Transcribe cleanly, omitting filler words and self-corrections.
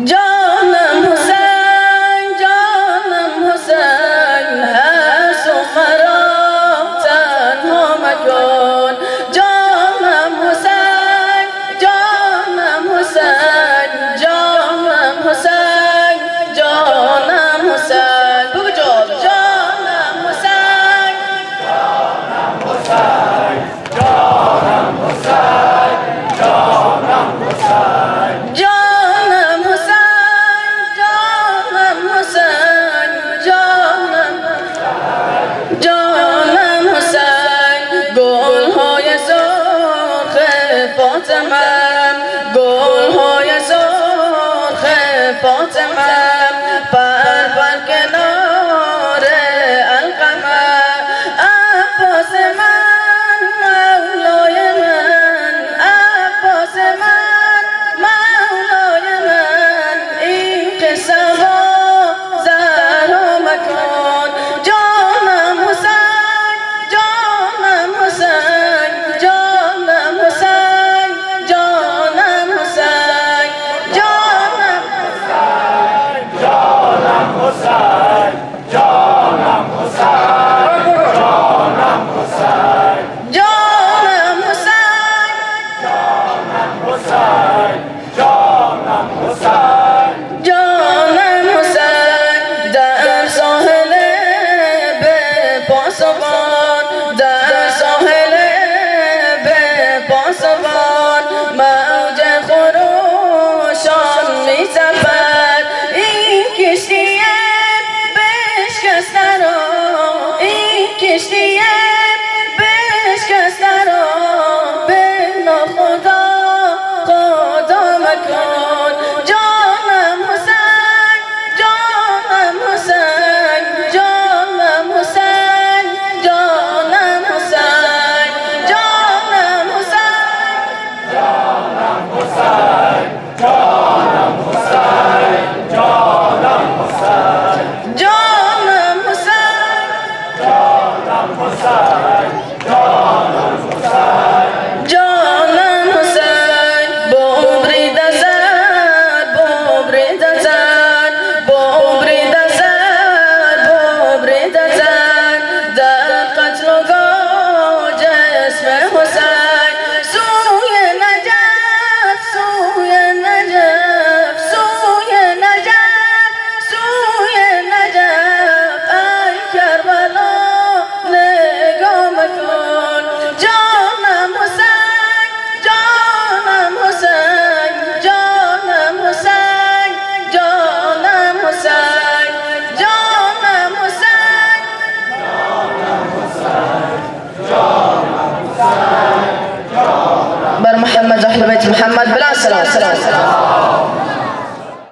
جانم حسین جانم حسین هست و مرا تنها مکن جانم حسین جانم حسین جانم حسین جانم حسین بگو جانم حسین جانم حسین جانم حسین جانم حسین جانم فاطمه گل‌های سرخ فاطمه پر پر کنار القمر عباس من مولای من عباس من مولای من این قصه را زهرا مکن جانم حسین جانم حسین جانم حسین جانم حسین جانم حسین جانم حسین جانم حسین جانم حسین جانم حسین جانم حسین جانم حسین جانم حسین در ساحل به پاسبان در ساحل به پاسبان موج خروشان می تپد این کشتی بشکسته را این کشتی بشکسته را به ناخدا خدا مکن جانم حسین جانم حسین جانم حسین جانم حسین جانم حسین جانم حسین جانم حسین جانم حسین جانم حسین جانم حسین جانم حسین جانم حسین ببرید زد ببرید زد ببرید زد ببرید زد در قتلگاه جسم حسین سوی نجف سوی نجف سوی نجف سوی نجف ای کربلا نگاه مکن جانم حسین جانم حسین جانم حسین جانم حسین جانم حسین بر محمد اهل بیت محمد بلا سلام